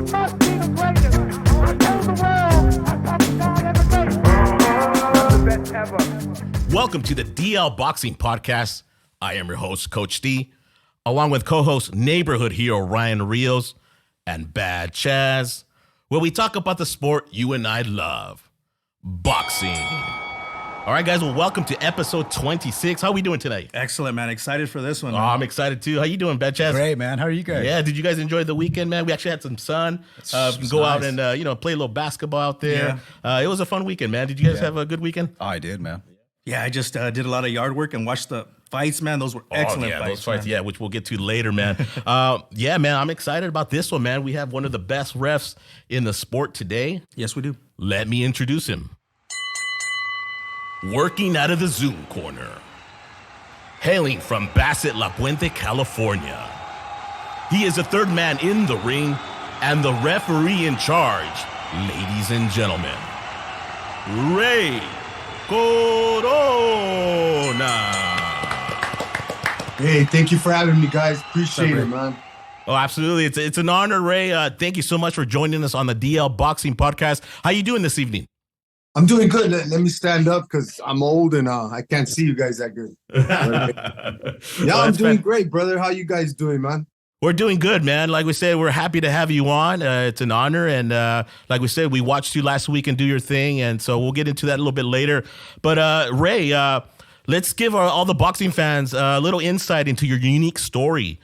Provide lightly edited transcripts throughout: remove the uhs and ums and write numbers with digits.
must be the greatest. I told the world, I thought the God ever gave. The best ever. Welcome to the DL Boxing Podcast. I am your host, Coach D, along with co-host neighborhood hero Ryan Rios and Bad Chaz, where we talk about the sport you and I love, boxing. All right, guys, well, welcome to episode 26. How are we doing today? Excellent, man. Excited for this one. Oh, I'm excited, too. How you doing, Bad Chaz? Great, man. How are you guys? Yeah, did you guys enjoy the weekend, man? We actually had some sun. We can go out and, play a little basketball out there. Yeah. It was a fun weekend, man. Did you guys have a good weekend? Oh, I did, man. Yeah, I just did a lot of yard work and watched the fights, man. Those were excellent yeah, fights. those fights, man. yeah, which we'll get to later, man. Man, I'm excited about this one, man. We have one of the best refs in the sport today. Yes, we do. Let me introduce him. Working out of the Zoom corner. Hailing from Basset-La, Puente, California. He is the third man in the ring and the referee in charge. Ladies and gentlemen, Ray Corona. Hey, thank you for having me, guys. Appreciate it, man. Oh, absolutely. It's an honor, Ray. Thank you so much for joining us on the DL Boxing Podcast. How you doing this evening? I'm doing good. Let me stand up because I'm old and I can't see you guys that good. Yeah, I'm doing great, brother. How you guys doing, man? We're doing good, man. Like we said, we're happy to have you on. It's an honor. And like we said, we watched you last week and do your thing. And so we'll get into that a little bit later. But Ray, let's give all the boxing fans a little insight into your unique story.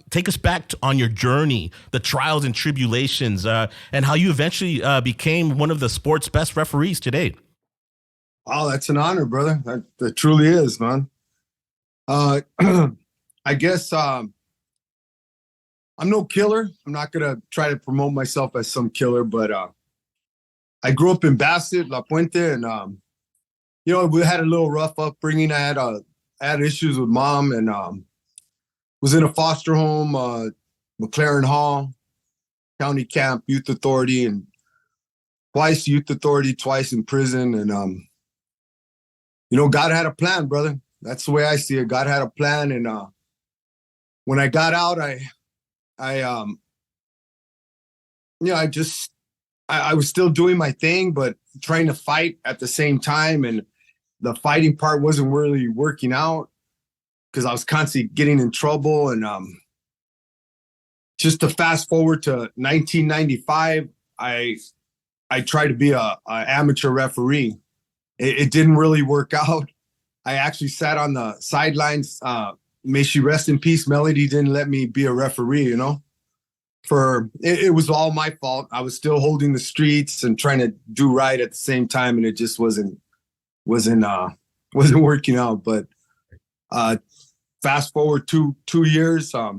Take us back on your journey, the trials and tribulations, and how you eventually became one of the sport's best referees today. Oh, that's an honor, brother. That truly is, man. I guess I'm no killer. I'm not going to try to promote myself as some killer, but I grew up in Basset-La Puente, and, we had a little rough upbringing. I had issues with mom and was in a foster home, McLaren Hall, county camp, youth authority, and twice youth authority, twice in prison. And, God had a plan, brother. That's the way I see it. God had a plan. And when I got out, I was still doing my thing, but trying to fight at the same time. And the fighting part wasn't really working out because I was constantly getting in trouble. And just to fast forward to 1995, I tried to be a amateur referee. It didn't really work out. I actually sat on the sidelines. May she rest in peace. Melody didn't let me be a referee, it was all my fault. I was still holding the streets and trying to do right at the same time. And it just wasn't working out. But fast forward two years, I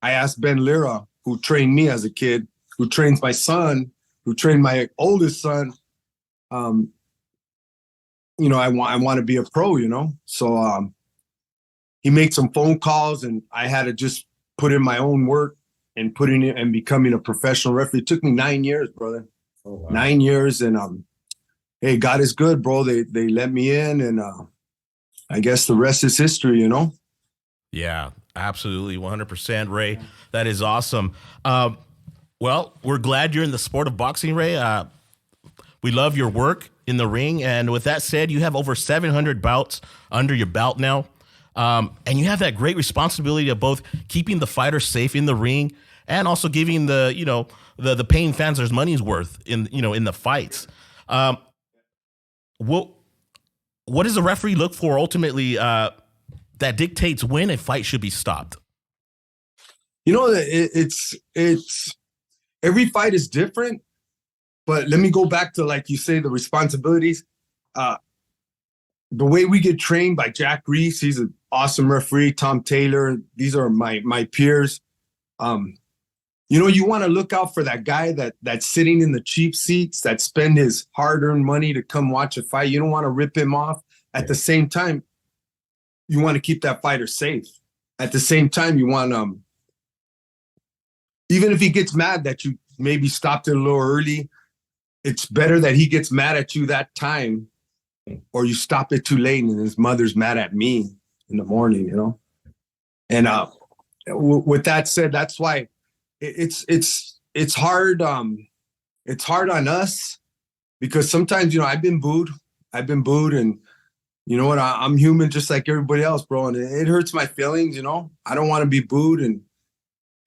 asked Ben Lara, who trained me as a kid, who trains my son, who trained my oldest son. I want to be a pro, So he made some phone calls, and I had to just put in my own work and putting it and becoming a professional referee. It took me 9 years, brother. Oh, wow. 9 years, and hey, God is good, bro. They let me in, and I guess the rest is history, Yeah, absolutely. 100%, Ray. That is awesome. Well, we're glad you're in the sport of boxing, Ray. We love your work in the ring. And with that said, you have over 700 bouts under your belt now. And you have that great responsibility of both keeping the fighter safe in the ring and also giving the paying fans their money's worth in the fights. What does a referee look for ultimately that dictates when a fight should be stopped? It's every fight is different, but let me go back to, like you say, the responsibilities. The way we get trained by Jack Reese, he's an awesome referee. Tom Taylor, these are my peers. You want to look out for that guy that's sitting in the cheap seats that spend his hard-earned money to come watch a fight. You don't want to rip him off. At the same time, you want to keep that fighter safe. At the same time, you want even if he gets mad that you maybe stopped it a little early, it's better that he gets mad at you that time, or you stop it too late and his mother's mad at me in the morning, And with that said, that's why it's it's hard. It's hard on us because sometimes, I've been booed. And you know what? I'm human just like everybody else, bro. And it hurts my feelings, I don't want to be booed. And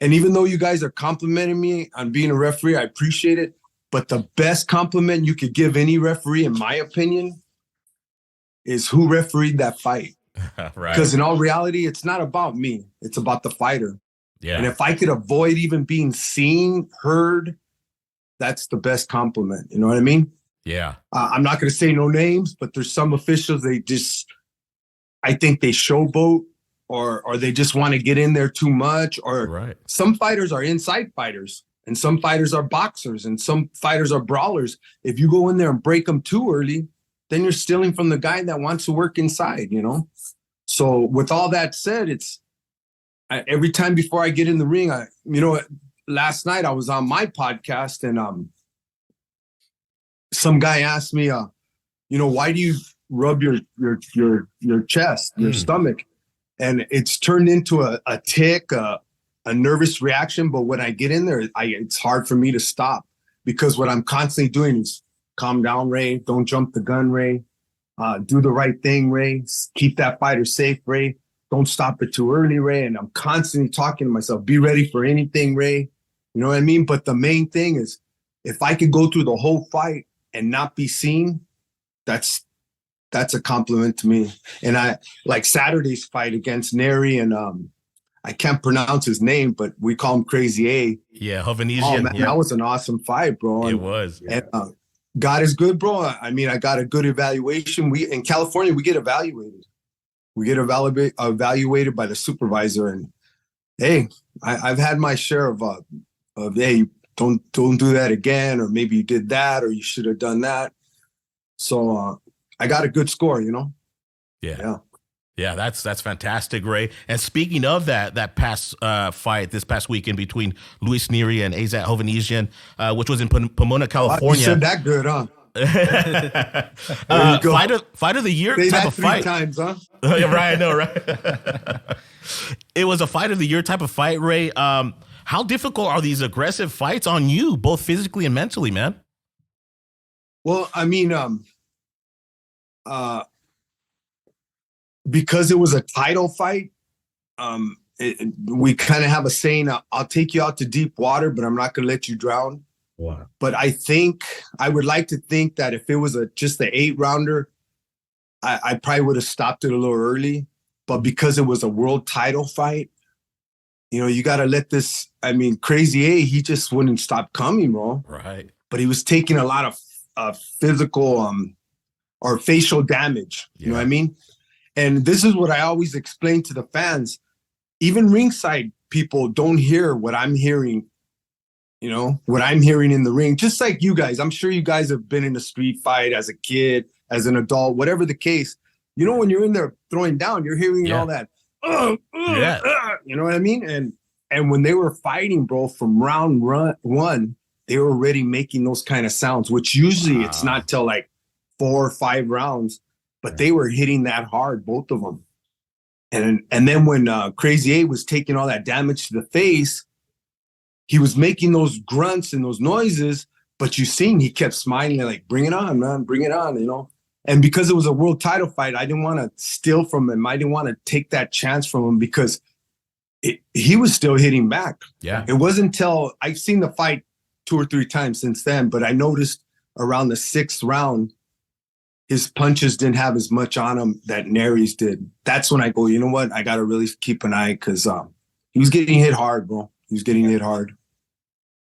even though you guys are complimenting me on being a referee, I appreciate it. But the best compliment you could give any referee, in my opinion, is who refereed that fight. Right. Because in all reality, it's not about me. It's about the fighter. Yeah. And if I could avoid even being seen, heard, that's the best compliment. You know what I mean? Yeah. I'm not going to say no names, but there's some officials, I think they showboat or they just want to get in there too much. Or right. Some fighters are inside fighters and some fighters are boxers and some fighters are brawlers. If you go in there and break them too early, then you're stealing from the guy that wants to work inside, So with all that said, every time before I get in the ring, last night I was on my podcast and some guy asked me, why do you rub your chest, your stomach? And it's turned into a tick, a nervous reaction. But when I get in there, it's hard for me to stop because what I'm constantly doing is calm down, Ray. Don't jump the gun, Ray. Do the right thing, Ray. Keep that fighter safe, Ray. Don't stop it too early, Ray. And I'm constantly talking to myself, be ready for anything, Ray. You know what I mean? But the main thing is if I could go through the whole fight and not be seen, that's a compliment to me. And I like Saturday's fight against Nery and I can't pronounce his name, but we call him Crazy A. Yeah, Hovhannisyan. Oh man, yeah. That was an awesome fight, bro. It was. Yeah. And God is good, bro. I mean, I got a good evaluation. In California, we get evaluated. We get evaluated by the supervisor. And hey, I've had my share of hey, don't do that again, or maybe you did that, or you should have done that. So I got a good score, Yeah, that's fantastic, Ray. And speaking of that past fight this past weekend between Luis Nery and Azat Hovhannisyan, which was in Pomona, California. You said that good, huh? Fight of the year Say type that of 3 fight. times, huh? Yeah, right, I know, right? It was a fight of the year type of fight, Ray. How difficult are these aggressive fights on you, both physically and mentally, man? Well, I mean, because it was a title fight, we kind of have a saying, I'll take you out to deep water, but I'm not going to let you drown. Wow. But I would like to think that if it was just the 8-rounder, I probably would have stopped it a little early. But because it was a world title fight, you got to let this, Crazy A, he just wouldn't stop coming, bro. Right. But he was taking a lot of physical or facial damage. Yeah. You know what I mean? And this is what I always explain to the fans. Even ringside people don't hear what I'm hearing, what I'm hearing in the ring. Just like you guys. I'm sure you guys have been in a street fight as a kid, as an adult, whatever the case. When you're in there throwing down, you're hearing all that. You know what I mean? And when they were fighting, bro, from round 1, they were already making those kind of sounds, which usually it's not till like 4 or 5 rounds. But they were hitting that hard, both of them. And then when Crazy A was taking all that damage to the face, he was making those grunts and those noises, but you seen he kept smiling like, bring it on, man, bring it on, And because it was a world title fight, I didn't want to steal from him. I didn't want to take that chance from him because he was still hitting back. Yeah. It wasn't until I've seen the fight 2 or 3 times since then, but I noticed around the 6th round, his punches didn't have as much on him that Nery's did. That's when I go, you know what? I got to really keep an eye because he was getting hit hard, bro. He was getting hit hard.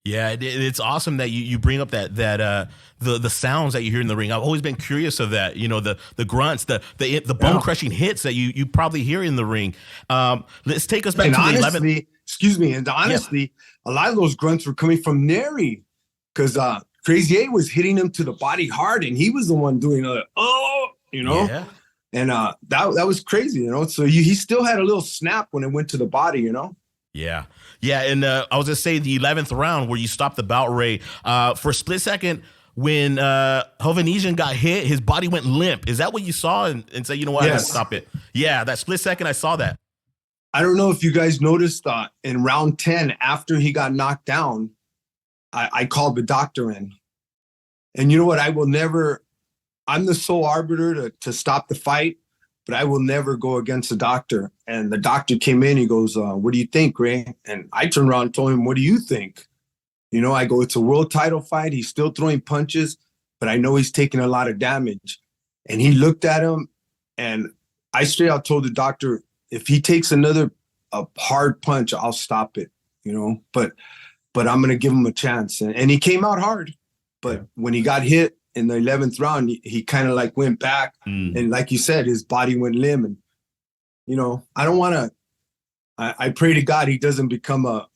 Yeah, it's awesome that you bring up that the sounds that you hear in the ring. I've always been curious of that. The grunts, the bone crushing hits that you probably hear in the ring. Let's take us back to the 11th. Excuse me, and honestly, a lot of those grunts were coming from Nery because Crazy A was hitting him to the body hard, and he was the one doing Yeah. And that was crazy, So he still had a little snap when it went to the body, Yeah. Yeah. And I was going to say the 11th round where you stopped the bout, Ray, for a split second when Hovhannisyan got hit, his body went limp. Is that what you saw and say, you know what, I gotta stop it? Yeah, that split second I saw that. I don't know if you guys noticed in round 10, after he got knocked down, I called the doctor in. And you know what? I'm the sole arbiter to stop the fight, but I will never go against the doctor. And the doctor came in, he goes, what do you think, Ray? And I turned around and told him, what do you think? You know, I go, it's a world title fight. He's still throwing punches, but I know he's taking a lot of damage. And he looked at him, and I straight out told the doctor, if he takes a hard punch, I'll stop it, you know, but I'm going to give him a chance. And he came out hard. But when he got hit in the 11th round, he kind of like went back. And like you said, his body went limp. And, you know, I don't want to, I pray to God he doesn't become a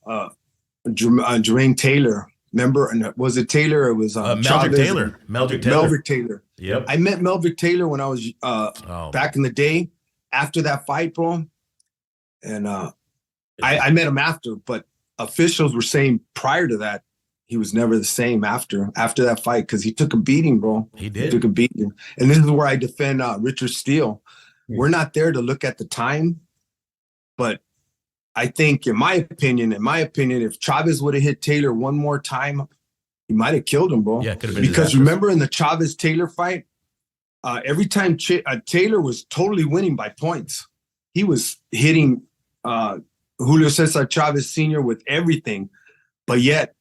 Jermaine Taylor. Remember? And was it Taylor? It was Meldrick Taylor. Meldrick Taylor. Yep. I met Meldrick Taylor when I was back in the day after that fight, bro. And I met him after, but officials were saying prior to that, he was never the same after that fight because he took a beating, bro. He did. He took a beating. And this is where I defend Richard Steele. We're not there to look at the time, but I think, in my opinion, if Chavez would have hit Taylor one more time, he might have killed him, bro. Yeah, could have been because disastrous. remember in the Chavez-Taylor fight, every time Taylor was totally winning by points. He was hitting Julio Cesar Chavez Sr. with everything, but yet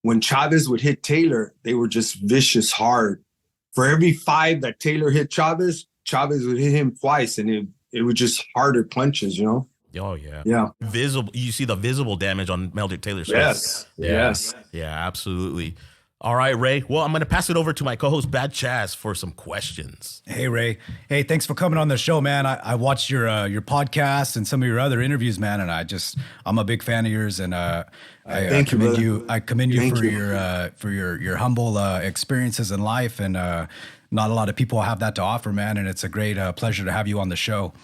when Chavez would hit Taylor, they were just vicious hard. For every 5 that Taylor hit Chavez would hit him twice, and it was just harder punches, you know? Oh, yeah. Yeah. Visible. You see the visible damage on Meldrick Taylor's face. Yes. Yeah, absolutely. All right, Ray. Well, I'm going to pass it over to my co-host, Bad Chaz, for some questions. Hey, Ray. Hey, thanks for coming on the show, man. I watched your podcast and some of your other interviews, man, and I'm a big fan of yours, and I commend you for your humble experiences in life, and not a lot of people have that to offer, man, and it's a great pleasure to have you on the show.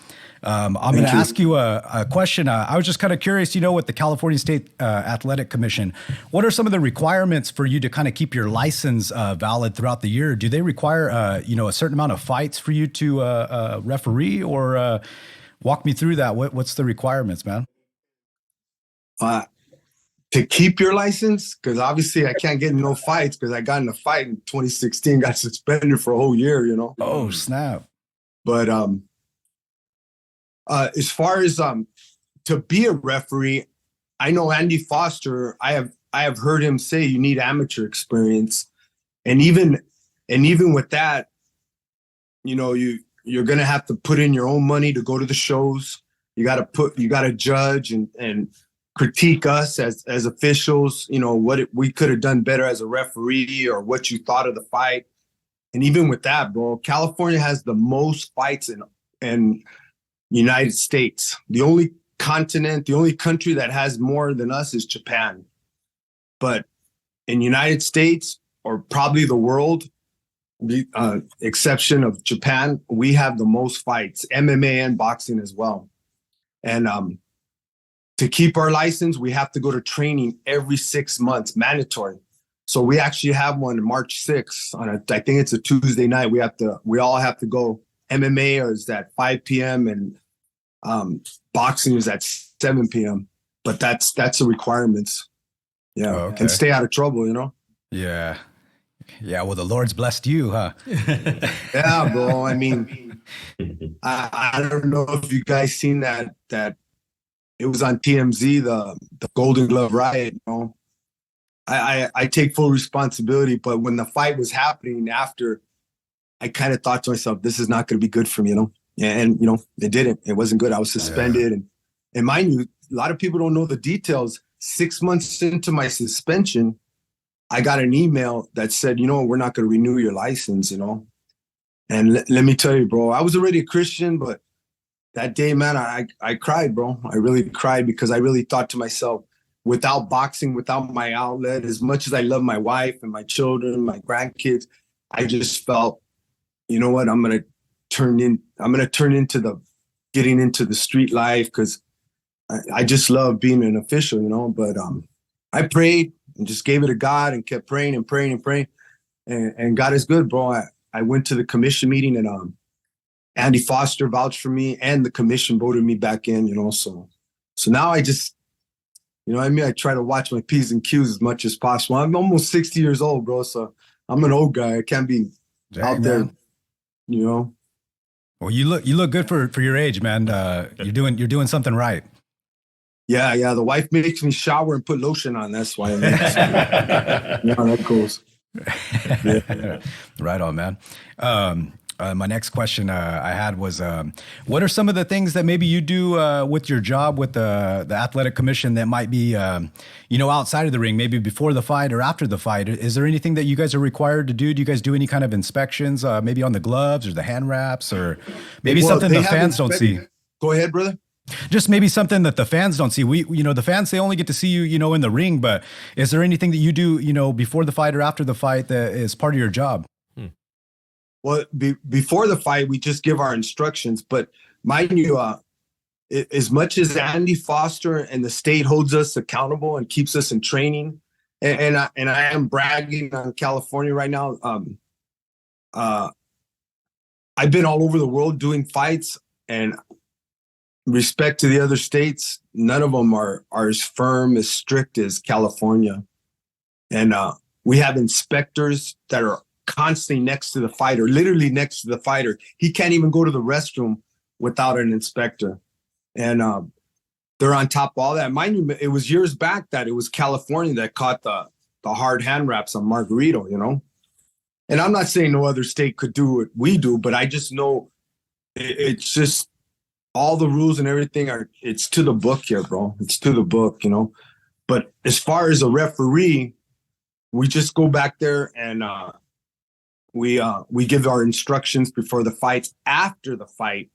I'm going to ask you a question. I was just kind of curious, you know, with the California State Athletic Commission, what are some of the requirements for you to kind of keep your license valid throughout the year? Do they require, a certain amount of fights for you to referee, or walk me through that? What's the requirements, man? To keep your license, because obviously I can't get in no fights because I got in a fight in 2016, got suspended for a whole year, you know? Oh, snap. But as far as to be a referee, I know Andy Foster. I have heard him say you need amateur experience, and even with that, you know, you're gonna have to put in your own money to go to the shows. You got to judge and critique us as officials. You know what we could have done better as a referee, or what you thought of the fight. And even with that, bro, California has the most fights in United States. The only country that has more than us is Japan. But in United States, or probably the world, the exception of Japan, we have the most fights, MMA and boxing as well. And to keep our license, we have to go to training every 6 months, mandatory. So we actually have one on March 6th I think it's a Tuesday night. We all have to go. MMA is at 5 p.m. and boxing is at 7 p.m. But that's the requirements. Yeah. Oh, okay. And stay out of trouble, you know? Yeah. Yeah. Well, the Lord's blessed you, huh? Yeah, bro. I mean, I don't know if you guys seen that it was on TMZ, the Golden Glove riot, you know? I take full responsibility, but when the fight was happening after, I kind of thought to myself, this is not going to be good for me, you know? And, you know, it didn't. It wasn't good. I was suspended. Yeah. And mind you, a lot of people don't know the details. 6 months into my suspension, I got an email that said, you know, we're not going to renew your license, you know? And let me tell you, bro, I was already a Christian, but that day, man, I cried, bro. I really cried because I really thought to myself, without boxing, without my outlet, as much as I love my wife and my children, my grandkids, I just felt, you know what, I'm going to turn into getting into the street life, because I just love being an official, you know. But I prayed and just gave it to God and kept praying and praying and praying. And God is good, bro. I went to the commission meeting, and Andy Foster vouched for me, and the commission voted me back in, you know. So now I just, You know what I mean? I try to watch my P's and Q's as much as possible. I'm almost 60 years old, bro. So I'm an old guy. I can't be out there, you know. Well, you look good for your age, man. You're doing something right. Yeah. The wife makes me shower and put lotion on. That's why I mean, that goes. Yeah. Right on, man. My next question I had was, what are some of the things that maybe you do with your job with the athletic commission that might be, outside of the ring, maybe before the fight or after the fight? Is there anything that you guys are required to do? Do you guys do any kind of inspections, maybe on the gloves or the hand wraps, or maybe something the fans don't see? Go ahead, brother. Just maybe something that the fans don't see. The fans, they only get to see you, in the ring, but is there anything that you do, before the fight or after the fight that is part of your job? Well, before the fight, we just give our instructions. But mind you, as much as Andy Foster and the state holds us accountable and keeps us in training, and I am bragging on California right now. I've been all over the world doing fights, and respect to the other states, none of them are as firm, as strict as California. And we have inspectors that are constantly next to the fighter, literally next to the fighter. He can't even go to the restroom without an inspector. And they're on top of all that. Mind you, it was years back that it was California that caught the hard hand wraps on Margarito, And I'm not saying no other state could do what we do, but I just know it's just all the rules and everything it's to the book here, bro. It's to the book, But as far as a referee, we just go back there and we give our instructions before the fights. After the fight,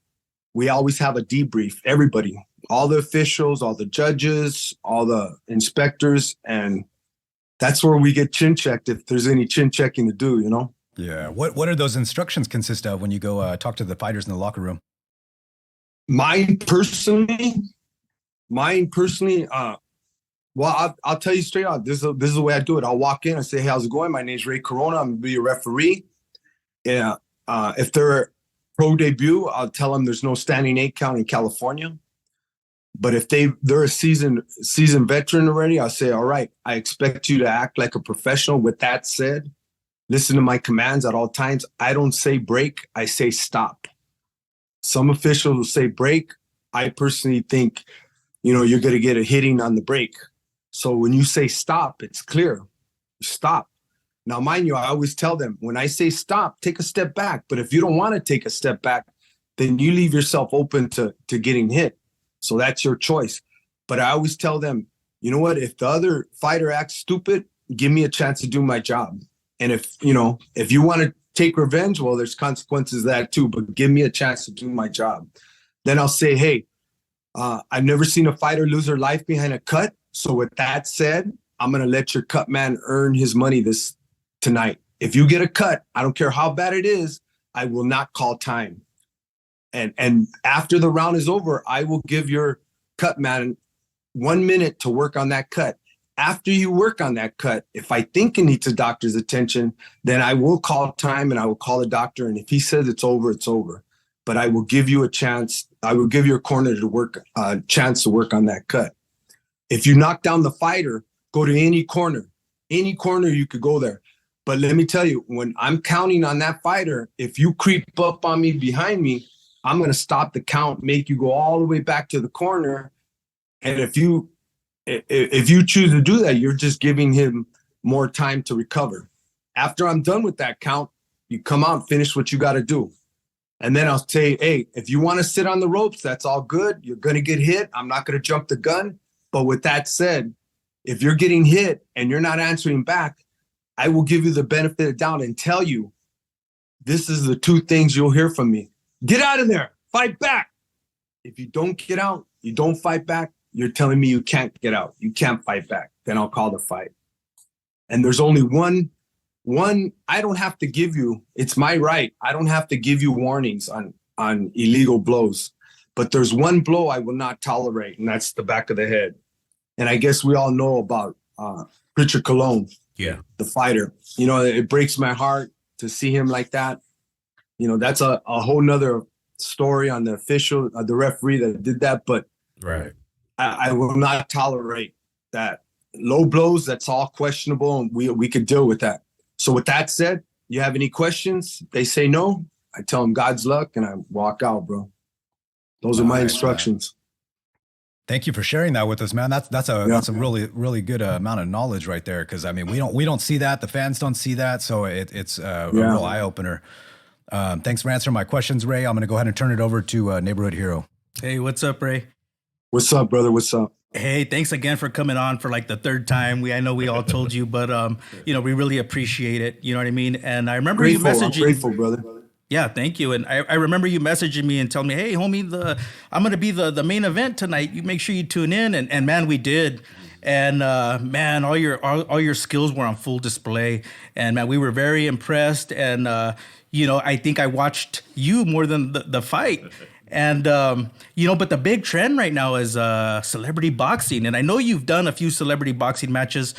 we always have a debrief. Everybody, all the officials, all the judges, all the inspectors, and that's where we get chin checked if there's any chin checking to do, Yeah. What are those instructions consist of when you go talk to the fighters in the locker room? Mine personally, well, I'll tell you straight out. This is the way I do it. I'll walk in and say, "Hey, how's it going? My name's Ray Corona. I'm gonna be a referee." Yeah. If they're pro debut, I'll tell them there's no standing 8 count in California. But if they're a seasoned veteran already, I'll say, "All right, I expect you to act like a professional. With that said, listen to my commands at all times. I don't say break. I say stop." Some officials will say break. I personally think, you're going to get a hitting on the break. So when you say stop, it's clear. Stop. Now, mind you, I always tell them, when I say stop, take a step back. But if you don't want to take a step back, then you leave yourself open to getting hit. So that's your choice. But I always tell them, you know what? If the other fighter acts stupid, give me a chance to do my job. And if you want to take revenge, well, there's consequences to that too, but give me a chance to do my job. Then I'll say, hey, I've never seen a fighter lose their life behind a cut. So with that said, I'm going to let your cut man earn his money tonight. If you get a cut, I don't care how bad it is, I will not call time. And after the round is over, I will give your cut man 1 minute to work on that cut. After you work on that cut, if I think it needs a doctor's attention, then I will call time and I will call the doctor. And if he says it's over, it's over. But I will give you a chance. I will give your corner a chance to work on that cut. If you knock down the fighter, go to any corner. Any corner you could go there. But let me tell you, when I'm counting on that fighter, if you creep up on me behind me, I'm going to stop the count, make you go all the way back to the corner. And if you choose to do that, you're just giving him more time to recover. After I'm done with that count, you come out and finish what you got to do. And then I'll say, hey, if you want to sit on the ropes, that's all good. You're going to get hit. I'm not going to jump the gun. But with that said, if you're getting hit and you're not answering back, I will give you the benefit of the doubt and tell you, this is the 2 things you'll hear from me. Get out of there. Fight back. If you don't get out, you don't fight back, you're telling me you can't get out. You can't fight back. Then I'll call the fight. And there's only one I don't have to give you. It's my right. I don't have to give you warnings on illegal blows. But there's one blow I will not tolerate, and that's the back of the head. And I guess we all know about Richard Colon, the fighter. It breaks my heart to see him like that. That's a whole nother story on the official, the referee that did that. But right. I will not tolerate that low blows, that's all questionable, and we could deal with that. So with that said, you have any questions? They say no. I tell them God's luck, and I walk out, bro. Those are my instructions. Thank you for sharing that with us, man. That's a really, really good amount of knowledge right there. Cause I mean, we don't see that. The fans don't see that. So it's a real eye opener. Thanks for answering my questions, Ray. I'm going to go ahead and turn it over to Neighborhood Hero. Hey, what's up, Ray? What's up, brother? What's up? Hey, thanks again for coming on for like the third time. I know we all told you, but we really appreciate it. You know what I mean? And I remember you messaging. I'm grateful, brother. Yeah, thank you. And I remember you messaging me and telling me, hey, homie, I'm going to be the main event tonight. You make sure you tune in. And man, we did. And man, all your skills were on full display. And man, we were very impressed. And, I think I watched you more than the fight. And, but the big trend right now is celebrity boxing. And I know you've done a few celebrity boxing matches.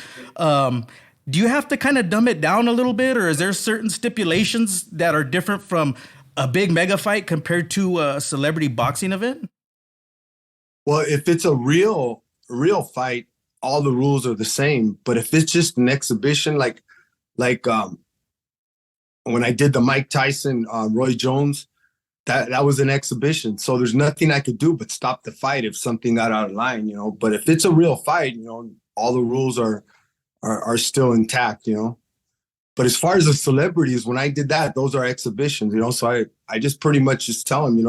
Do you have to kind of dumb it down a little bit, or is there certain stipulations that are different from a big mega fight compared to a celebrity boxing event? Well, if it's a real fight, all the rules are the same. But if it's just an exhibition, like when I did the Mike Tyson, Roy Jones, that was an exhibition. So there's nothing I could do but stop the fight if something got out of line, But if it's a real fight, all the rules are still intact, But as far as the celebrities, when I did that, those are exhibitions, So I just pretty much just tell them,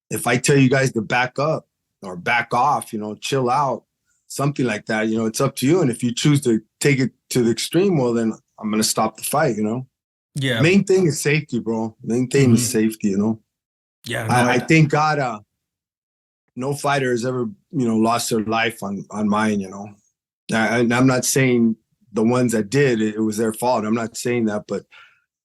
if I tell you guys to back up or back off, chill out, something like that, it's up to you. And if you choose to take it to the extreme, well, then I'm going to stop the fight, Yeah. Main thing is safety, bro. Main thing is safety, Yeah. No, I thank God, no fighter has ever, lost their life on mine, And I'm not saying the ones that did, it was their fault. I'm not saying that, but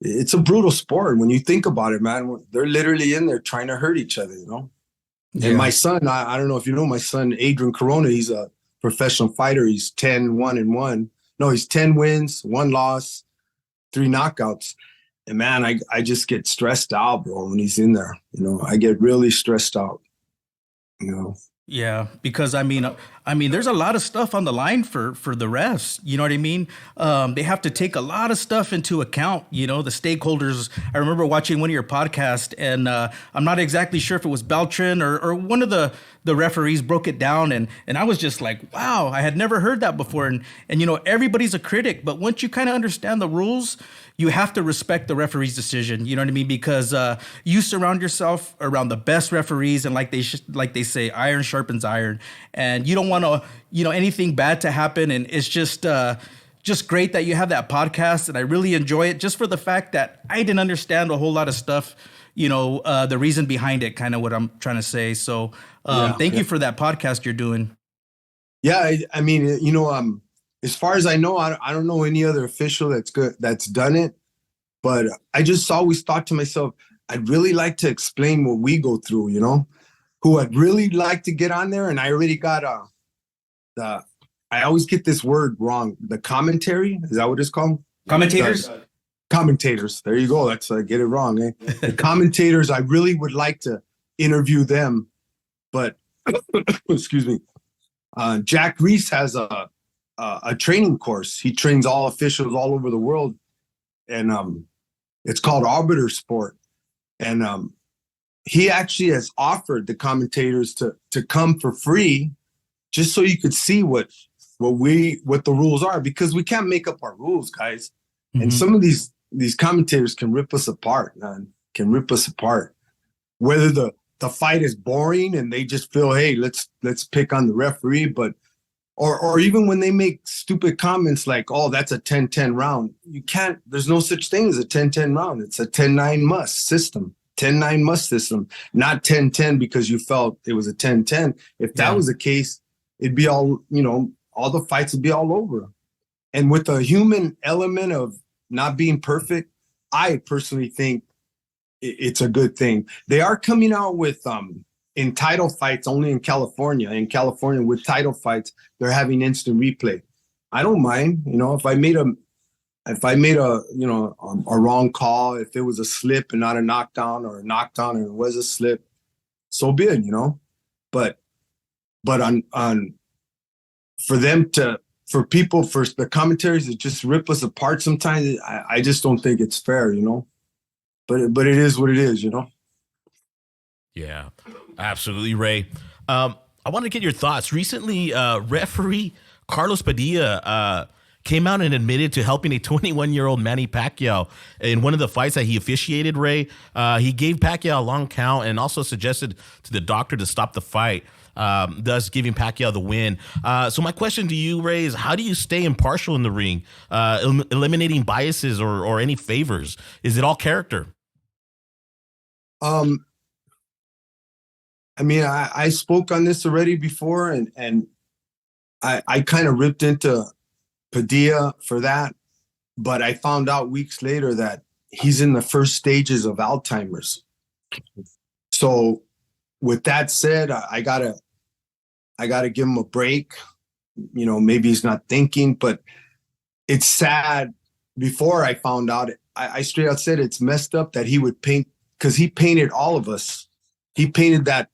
it's a brutal sport. When you think about it, man, they're literally in there trying to hurt each other, Yeah. And my son, I don't know if you know my son, Adrian Corona, he's a professional fighter. He's 10-1-1. No, he's 10 wins, 1 loss, 3 knockouts. And man, I just get stressed out, bro, when he's in there. I get really stressed out, Yeah, because I mean, there's a lot of stuff on the line for the refs. You know what I mean? They have to take a lot of stuff into account. The stakeholders. I remember watching one of your podcasts, and I'm not exactly sure if it was Beltran or one of the referees broke it down, and I was just like, wow, I had never heard that before. And everybody's a critic, but once you kind of understand the rules, you have to respect the referee's decision. You know what I mean? Because you surround yourself around the best referees, and like they say, iron sharpens iron, and you don't want to, anything bad to happen. And it's just great that you have that podcast, and I really enjoy it just for the fact that I didn't understand a whole lot of stuff. The reason behind it, kind of what I'm trying to say. So thank you for that podcast you're doing. Yeah, I mean, as far as I know, I don't know any other official that's done it, but I just always thought to myself, I'd really like to explain what we go through, who I'd really like to get on there. And I already got I always get this word wrong. The commentary, is that what it's called? Commentators? Commentators. There you go. That's I get it wrong. The commentators, I really would like to interview them, but excuse me. Jack Reese has a training course. He trains all officials all over the world, and it's called Arbiter Sport. And he actually has offered the commentators to come for free, just so you could see what the rules are, because we can't make up our rules, guys. Mm-hmm. And some of these commentators can rip us apart, man. Can rip us apart. Whether the fight is boring and they just feel, hey, let's pick on the referee, but or even when they make stupid comments like, oh, that's a 10-10 round. You can't, there's no such thing as a 10-10 round. It's a 10-9 must system. 10-9 must system, not 10-10 because you felt it was a 10-10. If that was the case, it'd be all, all the fights would be all over. And with the human element of not being perfect, I personally think it's a good thing. They are coming out with in title fights only in California. In California, with title fights, they're having instant replay. I don't mind, if I made a wrong call, if it was a slip and not a knockdown, or a knockdown and it was a slip, so be it, But on for the commentaries to just rip us apart sometimes, I just don't think it's fair, you know. But it is what it is, you know. Yeah, absolutely, Ray. I want to get your thoughts. Recently, referee Carlos Padilla came out and admitted to helping a 21-year-old Manny Pacquiao in one of the fights that he officiated, Ray. He gave Pacquiao a long count and also suggested to the doctor to stop the fight, thus giving Pacquiao the win. So my question to you, Ray, is how do you stay impartial in the ring, eliminating biases or any favors? Is it all character? I mean, I spoke on this already before, and I kind of ripped into Padilla for that, but I found out weeks later that he's in the first stages of Alzheimer's. So with that said, I gotta give him a break. You know, maybe he's not thinking, but it's sad. Before I found out, I straight out said it's messed up that he would paint, because he painted all of us. He painted that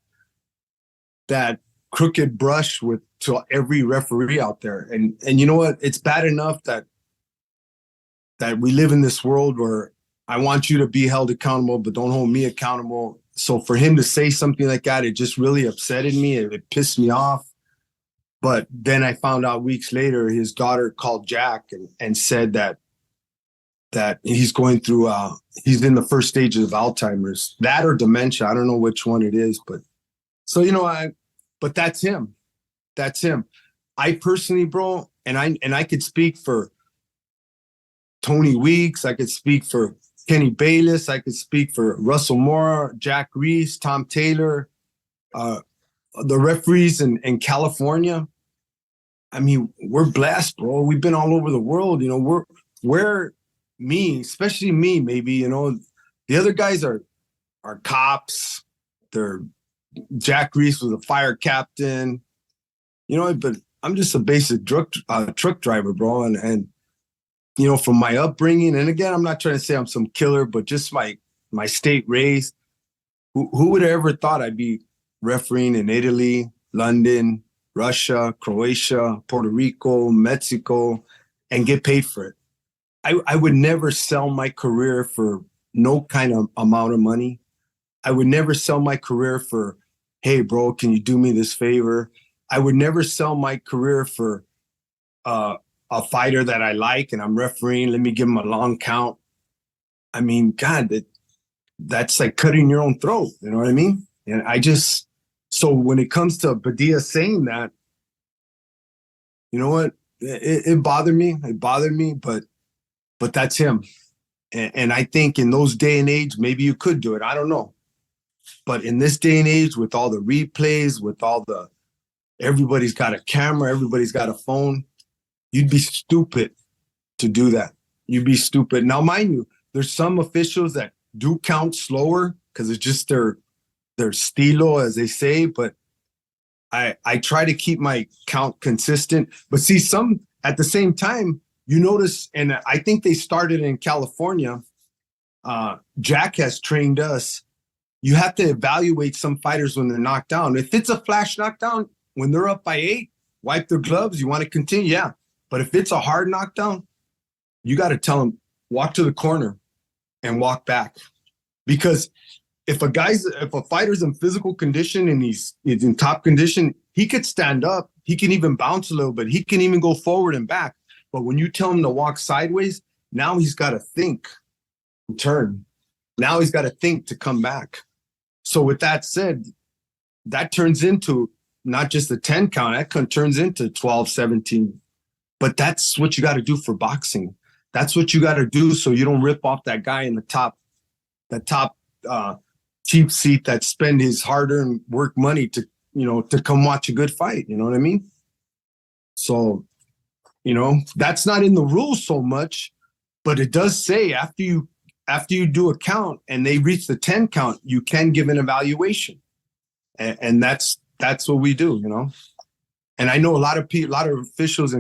crooked brush to every referee out there. And you know what? It's bad enough that we live in this world where I want you to be held accountable, but don't hold me accountable. So for him to say something like that, it just really upsetted me. It pissed me off. But then I found out weeks later, his daughter called Jack and said that he's going through, he's in the first stages of Alzheimer's, that or dementia. I don't know which one it is, but so, you know, but that's him. That's him. I personally, bro, and I could speak for Tony Weeks. I could speak for Kenny Bayless. I could speak for Russell Moore, Jack Reese, Tom Taylor, the referees in California. I mean, we're blessed, bro. We've been all over the world. You know, we're me, especially me, maybe, you know, the other guys are cops. Jack Reese was a fire captain, you know, but I'm just a basic truck driver, bro. And, you know, from my upbringing, and again, I'm not trying to say I'm some killer, but just my state raised, who would have ever thought I'd be refereeing in Italy, London, Russia, Croatia, Puerto Rico, Mexico, and get paid for it? I would never sell my career for no kind of amount of money. I would never sell my career for, hey, bro, can you do me this favor? I would never sell my career for a fighter that I like and I'm refereeing. Let me give him a long count. I mean, God, that's like cutting your own throat. You know what I mean? And so when it comes to Padilla saying that, you know what? It bothered me. It bothered me, but that's him. And I think in those day and age, maybe you could do it. I don't know. But in this day and age, with all the replays, with everybody's got a camera, everybody's got a phone, you'd be stupid to do that. You'd be stupid. Now, mind you, there's some officials that do count slower because it's just their stilo, as they say. But I try to keep my count consistent. But see, some at the same time, you notice, and I think they started in California. Jack has trained us. You have to evaluate some fighters when they're knocked down. If it's a flash knockdown, when they're up by 8, wipe their gloves. You want to continue? Yeah. But if it's a hard knockdown, you got to tell them, walk to the corner and walk back. Because if a fighter's in physical condition and he's in top condition, he could stand up. He can even bounce a little bit. He can even go forward and back. But when you tell him to walk sideways, now he's got to think and turn. Now he's got to think to come back. So with that said, that turns into not just a 10 count, that turns into 12, 17. But that's what you got to do for boxing. That's what you got to do so you don't rip off that guy in the top cheap seat that spend his hard-earned work money to come watch a good fight. You know what I mean? So, you know, that's not in the rules so much, but it does say after you do a count and they reach the 10 count, you can give an evaluation. And that's what we do, you know? And I know a lot of officials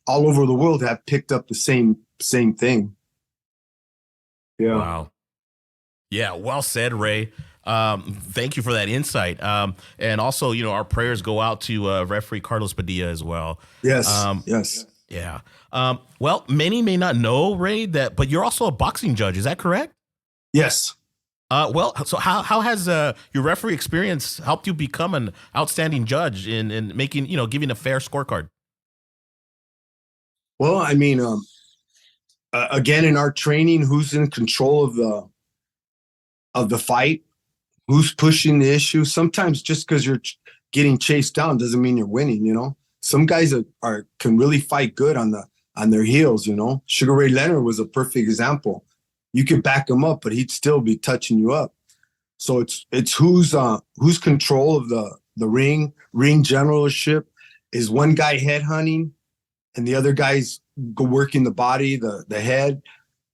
all over the world have picked up the same thing. Yeah. Wow. Yeah, well said, Ray. Thank you for that insight. And also, our prayers go out to referee Carlos Padilla as well. Yes, yes. Yeah. Well, many may not know, Ray, but you're also a boxing judge. Is that correct? Yes. Well, so how has your referee experience helped you become an outstanding judge in making, giving a fair scorecard? Well, I mean, again, in our training, who's in control of the fight, who's pushing the issue. Sometimes just because you're getting chased down doesn't mean you're winning. Some guys can really fight good on their heels. Sugar Ray Leonard was a perfect example. You could back him up, but he'd still be touching you up. So it's who's control of the ring generalship. Is one guy head hunting and the other guy's working the body, the head.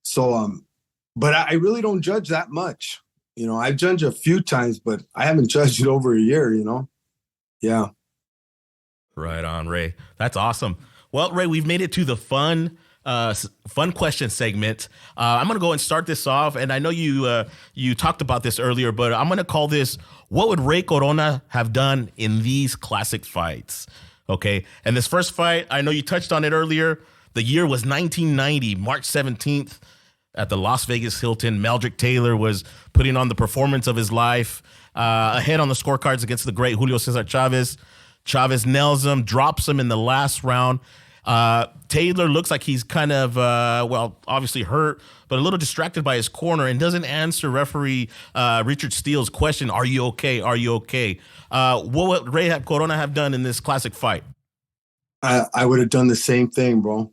So but I really don't judge that much. I've judged a few times, but I haven't judged it over a year. Yeah. Right on, Ray. That's awesome. Well, Ray, we've made it to the fun question segment. I'm going to go and start this off. And I know you talked about this earlier, but I'm going to call this, what would Ray Corona have done in these classic fights? Okay. And this first fight, I know you touched on it earlier. The year was 1990, March 17th at the Las Vegas Hilton. Meldrick Taylor was putting on the performance of his life, ahead on the scorecards against the great Julio Cesar Chavez. Chavez nails him, drops him in the last round. Taylor looks like he's kind of, obviously hurt, but a little distracted by his corner and doesn't answer referee Richard Steele's question, are you okay? Are you okay? What would Ray Corona have done in this classic fight? I would have done the same thing, bro.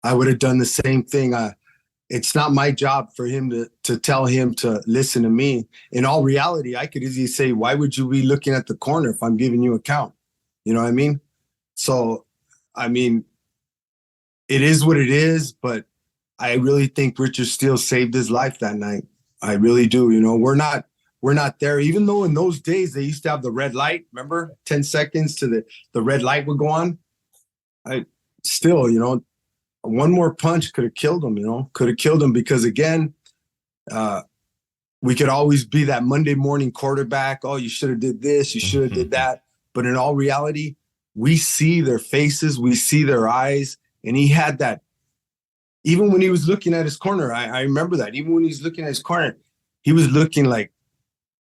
I would have done the same thing. It's not my job for him to tell him to listen to me. In all reality, I could easily say, why would you be looking at the corner if I'm giving you a count? You know what I mean? So, it is what it is, but I really think Richard Steele saved his life that night. I really do. We're not there, even though in those days they used to have the red light. Remember, 10 seconds to the red light would go on. One more punch could have killed him, because again, we could always be that Monday morning quarterback. Oh, you should have did this. You should have did that. But in all reality, we see their faces, we see their eyes. And he had that, even when he was looking at his corner, I remember that. Even when he's looking at his corner, he was looking like,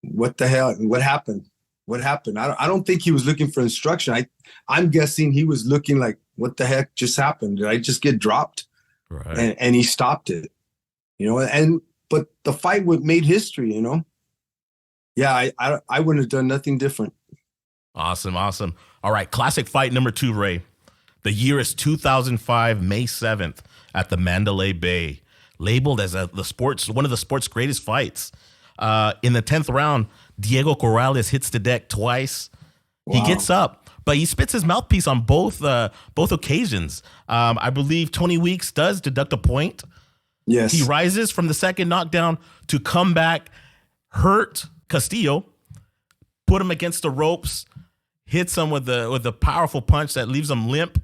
what the hell? What happened? What happened? I don't think he was looking for instruction. I'm guessing he was looking like, what the heck just happened? Did I just get dropped? Right. And he stopped it, but the fight made history, Yeah, I wouldn't have done nothing different. Awesome. All right, classic fight number 2, Ray. The year is 2005, May 7th at the Mandalay Bay, labeled as one of the sport's greatest fights. In the 10th round, Diego Corrales hits the deck twice. Wow. He gets up, but he spits his mouthpiece on both occasions. I believe Tony Weeks does deduct a point. Yes. He rises from the second knockdown to come back, hurt Castillo, put him against the ropes, hits him with a powerful punch that leaves him limp,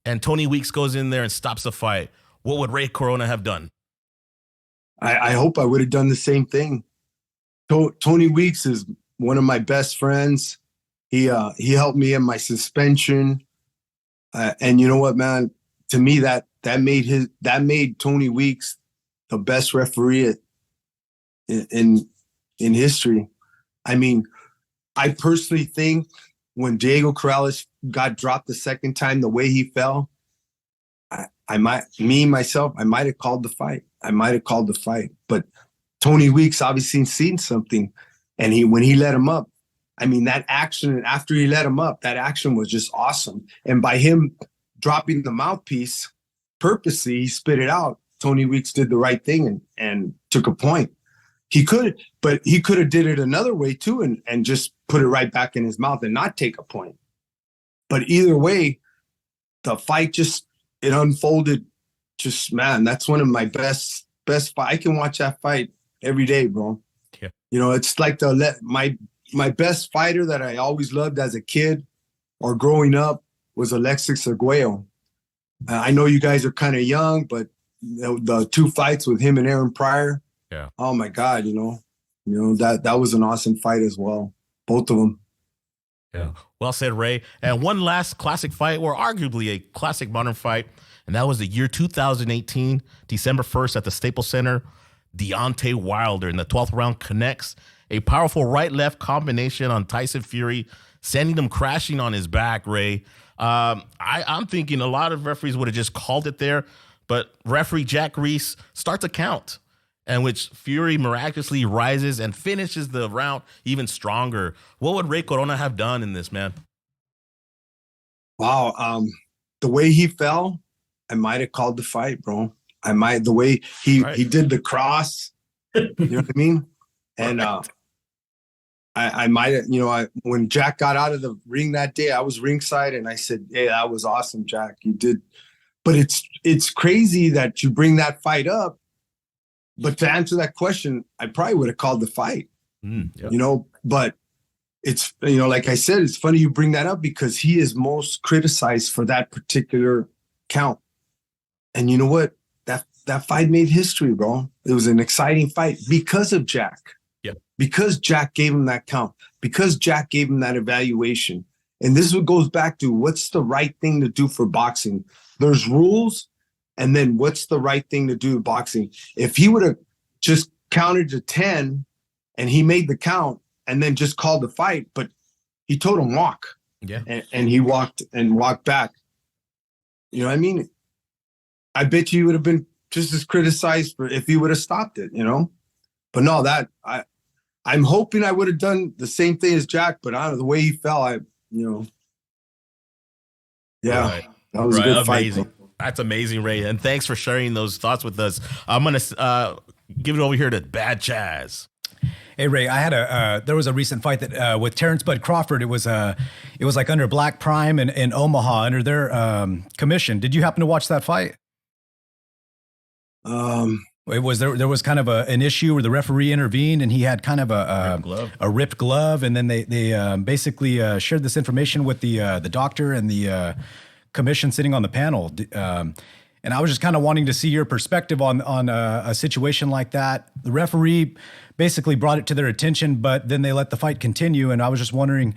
and Tony Weeks goes in there and stops the fight. What would Ray Corona have done? I hope I would have done the same thing. Tony Weeks is one of my best friends. He helped me in my suspension, and you know what, man? To me, that made Tony Weeks the best referee in history. I personally think when Diego Corrales got dropped the second time, the way he fell, I might have called the fight. But Tony Weeks obviously seen something, and when he let him up, that action after he let him up, that action was just awesome. And by him dropping the mouthpiece purposely, he spit it out. Tony Weeks did the right thing and took a point. He could have did it another way too, and just put it right back in his mouth and not take a point. But either way, the fight it unfolded. Just, man, that's one of my best fight. I can watch that fight every day, bro. Yeah. It's like my best fighter that I always loved as a kid or growing up was Alexis Arguello. I know you guys are kind of young, but the 2 fights with him and Aaron Pryor. Yeah. Oh my God, that was an awesome fight as well. Both of them. Yeah. Well said, Ray. And one last classic fight, or arguably a classic modern fight, and that was the year 2018, December 1st at the Staples Center. Deontay Wilder in the 12th round connects a powerful right-left combination on Tyson Fury, sending him crashing on his back, Ray. I'm thinking a lot of referees would have just called it there, but referee Jack Reese starts a count, in which Fury miraculously rises and finishes the round even stronger. What would Ray Corona have done in this, man? Wow. The way he fell, I might have called the fight, bro. The way he did the cross, you know what I mean? And I might have, when Jack got out of the ring that day, I was ringside and I said, hey, that was awesome, Jack. You did. But it's crazy that you bring that fight up. But to answer that question, I probably would have called the fight, but it's, like I said, it's funny you bring that up because he is most criticized for that particular count. And you know what? That fight made history, bro. It was an exciting fight because of Jack. Yeah. Because Jack gave him that count. Because Jack gave him that evaluation. And this is what goes back to what's the right thing to do for boxing. There's rules, and then what's the right thing to do in boxing? If he would have just counted to 10 and he made the count and then just called the fight, but he told him walk. Yeah. And he walked back. You know what I mean? I bet you would have been just as criticized for if he would have stopped it, But no, I'm hoping I would have done the same thing as Jack, but I don't know, the way he fell, Right. That was a good amazing. fight. That's amazing, Ray. And thanks for sharing those thoughts with us. I'm going to give it over here to Bad Chaz. Hey Ray, I had there was a recent fight that with Terrence Bud Crawford. It was like under Black Prime in Omaha under their commission. Did you happen to watch that fight? It was there was kind of an issue where the referee intervened and he had kind of a ripped glove, and then they basically shared this information with the doctor and the commission sitting on the panel. And I was just kind of wanting to see your perspective on a situation like that. The referee basically brought it to their attention, but then they let the fight continue. And I was just wondering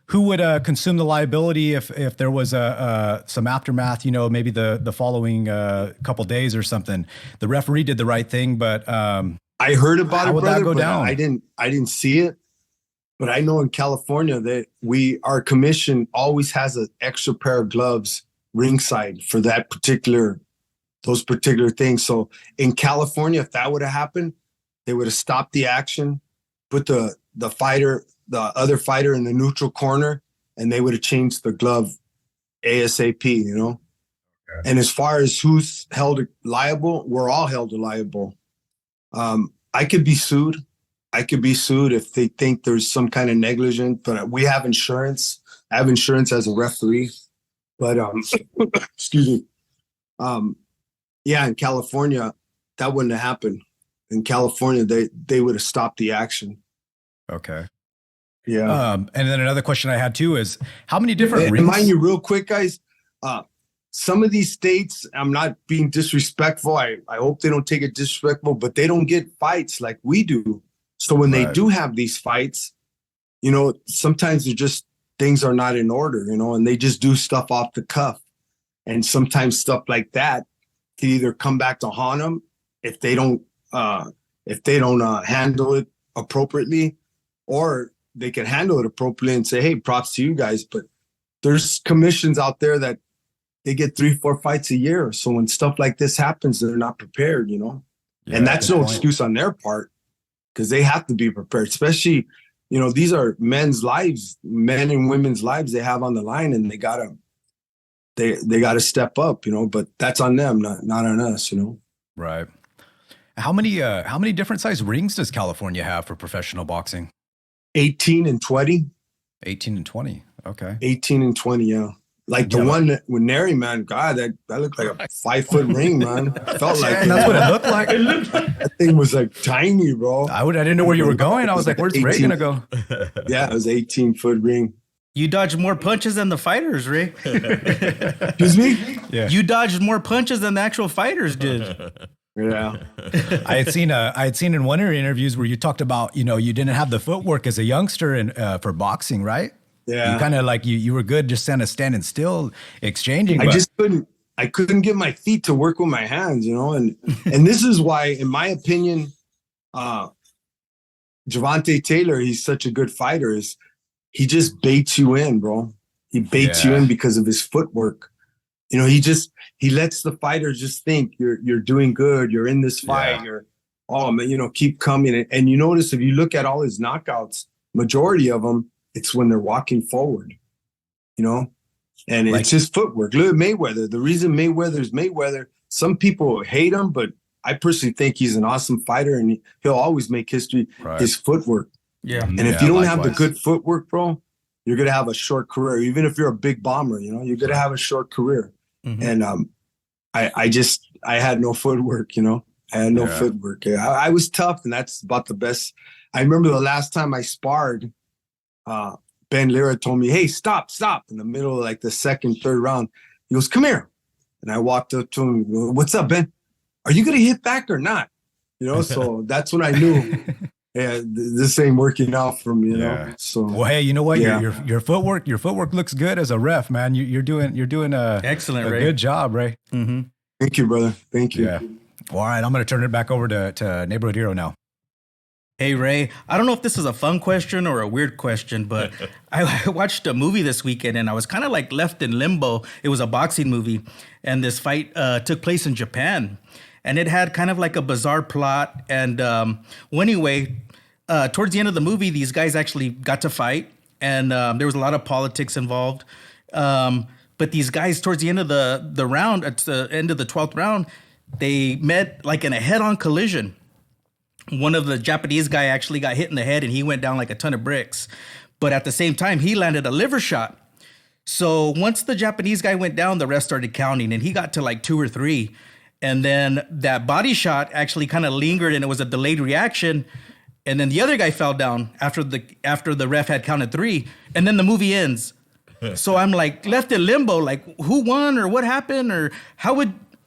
who would consume the liability if there was some aftermath, maybe the following couple days or something. The referee did the right thing, but I heard about it, brother, that go down? I didn't see it, but I know in California that our commission always has an extra pair of gloves ringside for those particular things. So in California, if that would have happened, they would have stopped the action, put the other fighter in the neutral corner, and they would have changed the glove ASAP, Okay. And as far as who's held liable, we're all held liable. I could be sued. If they think there's some kind of negligence, but we have insurance. I have insurance as a referee, but excuse me. In California, that wouldn't have happened. In California, they would have stopped the action. Okay. Yeah. And then another question I had too is how many different rings? Mind you, real quick, guys, some of these states, I'm not being disrespectful. I hope they don't take it disrespectful, but they don't get fights like we do. So when they do have these fights, sometimes they're just, things are not in order, and they just do stuff off the cuff. And sometimes stuff like that can either come back to haunt them if they don't handle it appropriately, or they can handle it appropriately and say, hey, props to you guys. But there's commissions out there that they get 3-4 fights a year. So when stuff like this happens, they're not prepared, Yeah, and that's no excuse on their part, because they have to be prepared, especially, these are men's lives, men and women's lives they have on the line, and they gotta step up, but that's on them, not on us, Right. How many different size rings does California have for professional boxing? 18 and 20. 18 and 20. Okay. 18 and 20. Yeah. Like the one with Nery, man. God, that looked like a 5-foot ring, man. Felt like that's what it looked like. That thing was like tiny, bro. I didn't know where you were going. I was like, where's Ray gonna go? Yeah, it was 18-foot ring. You dodged more punches than the fighters, Ray. Excuse me? Yeah. You dodged more punches than the actual fighters did. Yeah. I had seen in one of your interviews where you talked about, you know, you didn't have the footwork as a youngster and for boxing, right? Yeah. You kind of like you were good just kind of standing still, exchanging. I just couldn't get my feet to work with my hands, you know, and this is why, in my opinion, Javante Taylor, he's such a good fighter. Is he just baits you in, bro? He baits you in because of his footwork. You know, he lets the fighter just think you're doing good. You're in this fight. You're, oh man, you know, keep coming. And you notice if you look at all his knockouts, majority of them, it's when they're walking forward, you know, and it's his footwork. Look at Mayweather. The reason Mayweather's Mayweather, some people hate him, but I personally think he's an awesome fighter and he'll always make history. His footwork. Yeah. And if you don't have the good footwork, bro, you're going to have a short career. Even if you're a big bomber, you know, you're going to have a short career. And I had no footwork, you know, I had no footwork. I was tough, and that's about the best. I remember the last time I sparred, Ben Lara told me, hey, stop in the middle of like the second, third round. He goes, come here. And I walked up to him, what's up, Ben? Are you going to hit back or not? You know, so that's when I knew, this ain't working out for me, you know. So, well, hey, you know what? Your footwork looks good as a ref, man. You're doing a excellent, Ray. Good job, Ray. Mm-hmm. Thank you, brother. Thank you. Yeah. All right, I'm going to turn it back over to Neighborhood Hero now. Hey, Ray, I don't know if this is a fun question or a weird question, but I watched a movie this weekend and I was kind of like left in limbo. It was a boxing movie, and this fight took place in Japan, and it had kind of like a bizarre plot. And well, anyway, towards the end of the movie, these guys actually got to fight, and there was a lot of politics involved. But these guys, towards the end of the round, at the end of the 12th round, they met like in a head-on collision. One of the Japanese guy actually got hit in the head and he went down like a ton of bricks. But at the same time, he landed a liver shot. So once the Japanese guy went down, the rest started counting and he got to like 2 or 3. And then that body shot actually kind of lingered and it was a delayed reaction. And then the other guy fell down after the ref had counted 3. And then the movie ends. So I'm like left in limbo, like who won or what happened or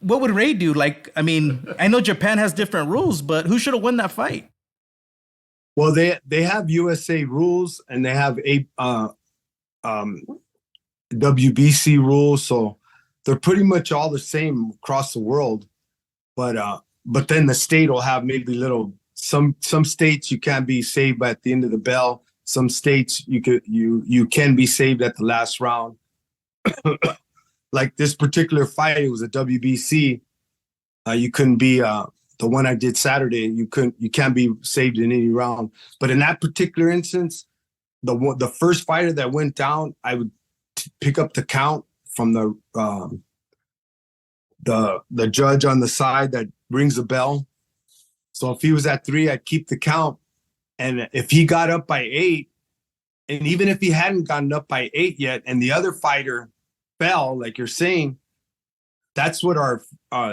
what would Ray do? Like, I mean, I know Japan has different rules, but who should have won that fight? Well, they have USA rules and they have WBC rules, so they're pretty much all the same across the world. But then the state will have maybe some states you can't be saved at the end of the bell. Some states you can be saved at the last round. Like this particular fight, it was a WBC. You couldn't be the one I did Saturday. You can't be saved in any round. But in that particular instance, the first fighter that went down, I would pick up the count from the judge on the side that rings the bell. So if he was at 3, I'd keep the count, and if he got up by 8, and even if he hadn't gotten up by 8 yet, and the other fighter fell, like you're saying, that's what our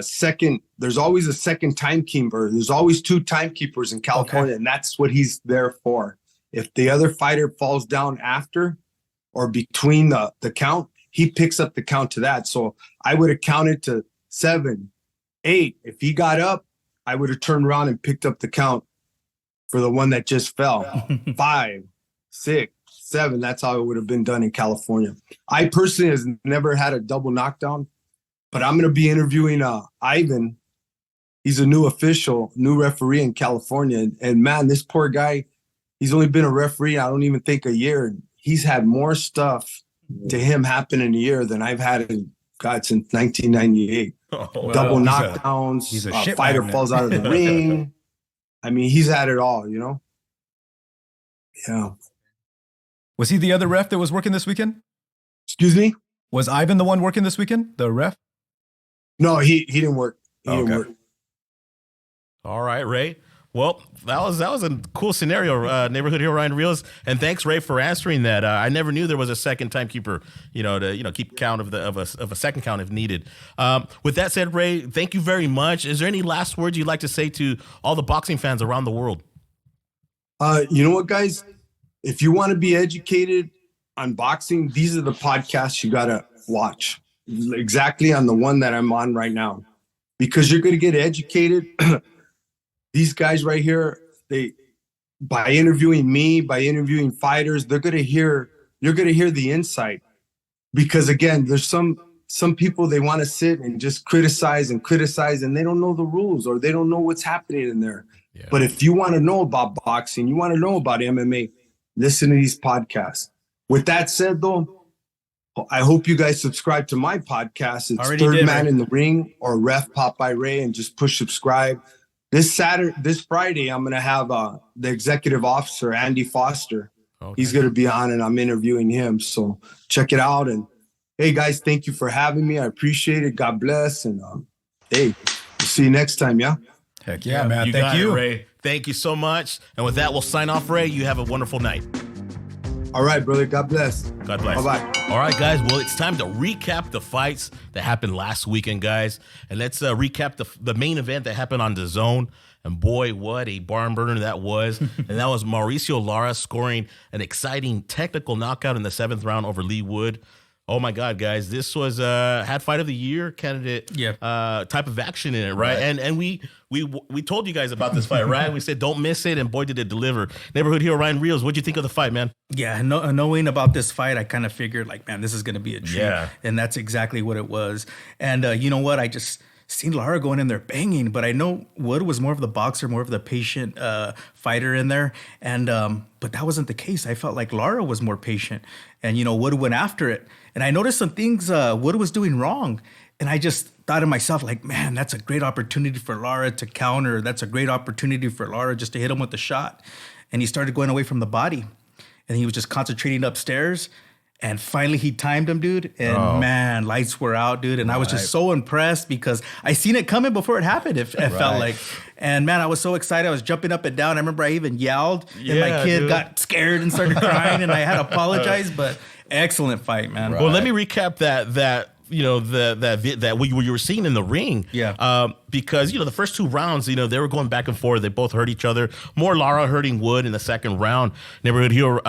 second, there's always a second timekeeper. There's always 2 timekeepers in California, and that's what he's there for. If the other fighter falls down after or between the count, he picks up the count to that. So I would have counted to 7, 8. If he got up, I would have turned around and picked up the count for the one that just fell. 5, 6, 7. That's how it would have been done in California. I personally has never had a double knockdown, but I'm going to be interviewing Ivan. He's a new referee in California. And man, this poor guy, he's only been a referee, I don't even think a year. He's had more stuff to him happen in a year than I've had since 1998. Double knockdowns, he's a fighter falls out of the ring. I mean, he's had it all, you know? Yeah. Was he the other ref that was working this weekend? Excuse me? Was Ivan the one working this weekend? The ref? No, he didn't work. He didn't work. All right, Ray. Well, that was a cool scenario, Neighborhood Hero Ryan Reels, and thanks, Ray, for answering that. I never knew there was a second timekeeper, to keep count of a second count if needed. With that said, Ray, thank you very much. Is there any last words you'd like to say to all the boxing fans around the world? You know what, guys? If you want to be educated on boxing, these are the podcasts you got to watch. Exactly on the one that I'm on right now. because you're going to get educated. These guys right here, by interviewing me, by interviewing fighters, you're going to hear the insight. Because again, there's some people, they want to sit and just criticize, and they don't know the rules, or they don't know what's happening in there. Yeah. But if you want to know about boxing, you want to know about MMA, listen to these podcasts. With that said, though, I hope you guys subscribe to my podcast. It's Third Man in the Ring or Ref Popeye Ray, and just push subscribe. This Friday, I'm going to have the executive officer, Andy Foster. Okay. He's going to be on, and I'm interviewing him. So check it out. And hey, guys, thank you for having me. I appreciate it. God bless. And hey, we'll see you next time. Yeah. Heck yeah, man. Thank you, Ray. Thank you so much. And with that, we'll sign off, Ray. You have a wonderful night. All right, brother. God bless. God bless. Bye-bye. All right, guys. Well, it's time to recap the fights that happened last weekend, guys. And let's recap the main event that happened on DAZN. And boy, what a barn burner that was. And that was Mauricio Lara scoring an exciting technical knockout in the 7th round over Leigh Wood. Oh my God, guys. This was had fight of the year candidate type of action in it, right? And we told you guys about this fight, right? We said don't miss it, and boy did it deliver. Neighborhood hero Ryan Rios, what'd you think of the fight, man? Yeah, knowing about this fight, I kind of figured like, man, this is going to be a treat. Yeah. And that's exactly what it was. And you know what? I just seen Lara going in there banging, but I know Wood was more of the boxer, more of the patient fighter in there. And but that wasn't the case. I felt like Lara was more patient, and Wood went after it. And I noticed some things Wood was doing wrong. And I just thought to myself, like, man, that's a great opportunity for Lara to counter. That's a great opportunity for Lara just to hit him with the shot. And he started going away from the body. And he was just concentrating upstairs. And finally he timed him, dude. And man, lights were out, dude. And I was just so impressed because I seen it coming before it happened, it felt like. And man, I was so excited. I was jumping up and down. I remember I even yelled. And my kid got scared and started crying. And I had to apologize. But excellent fight, man. Well, let me recap that what you were seeing in the ring. Yeah. Because, the first 2 rounds, they were going back and forth. They both hurt each other. More Lara hurting Wood in the 2nd round. Neighborhood hero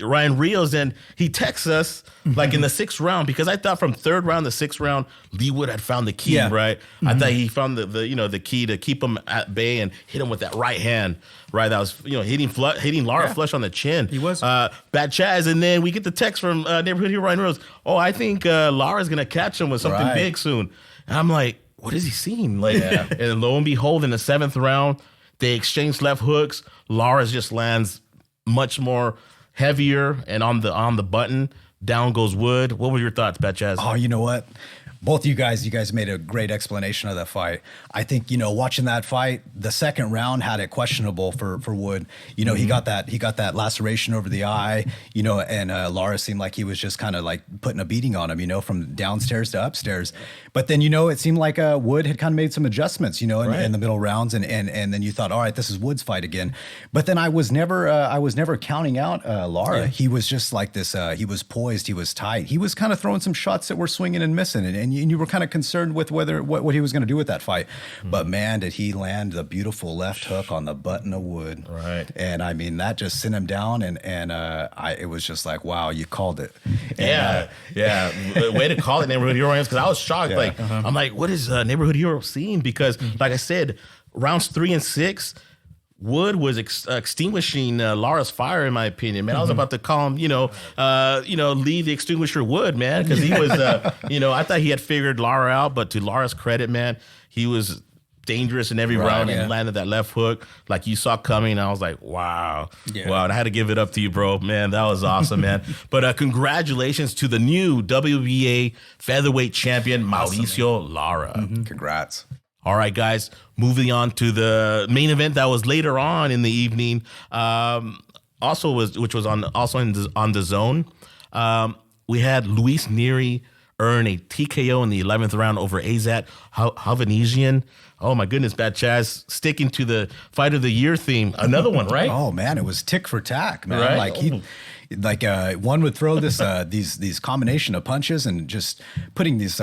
Ryan Rios, and he texts us like in the 6th round, because I thought from 3rd round to 6th round, Leigh Wood had found the key, right? I thought he found the key to keep him at bay and hit him with that right hand, right? That was hitting Lara flush on the chin. He was bad Chaz, and then we get the text from neighborhood hero Ryan Rios. Oh, I think Lara's gonna catch him with something big soon. And I'm like, what is he seeing? Like, and lo and behold, in the 7th round, they exchange left hooks. Lara just lands much more heavier and on the button. Down goes Wood. What were your thoughts, Bad Chaz? Oh, you know what? Both you guys made a great explanation of that fight. I think, watching that fight, the 2nd round had it questionable for Wood. He got that laceration over the eye, and Lara seemed like he was just kind of like putting a beating on him, from downstairs to upstairs. But then, it seemed like Wood had kind of made some adjustments, in the middle rounds, and then you thought, all right, this is Wood's fight again. But then I was never counting out Lara. Yeah. He was just like this. He was poised. He was tight. He was kind of throwing some shots that were swinging and missing, and you were kind of concerned with what he was going to do with that fight. But man, did he land the beautiful left hook on the button of Wood. Right. And I mean, that just sent him down, and it was just like, wow, you called it. And, way to call it, Neighborhood Hero, because I was shocked. I'm like, what is Neighborhood Hero seeing? Because like I said, rounds 3 and 6, Wood was extinguishing Lara's fire, in my opinion, man. I was about to call him, Leigh the Extinguisher Wood, man, because he was, I thought he had figured Lara out, but to Lara's credit, man, he was dangerous in every round and landed that left hook like you saw coming. I was like, wow. Wow. And I had to give it up to you, bro. Man, that was awesome, man. But congratulations to the new WBA featherweight champion, Mauricio Lara. Congrats. All right, guys, moving on to the main event that was later on in the evening, which was on DAZN. We had Luis Nery earn a TKO in the 11th round over Azat Hovhannisyan. Oh my goodness, Bad Chaz, sticking to the fight of the year theme. Another one, right? Oh man, it was tick for tack, man. Right? One would throw these combination of punches and just putting this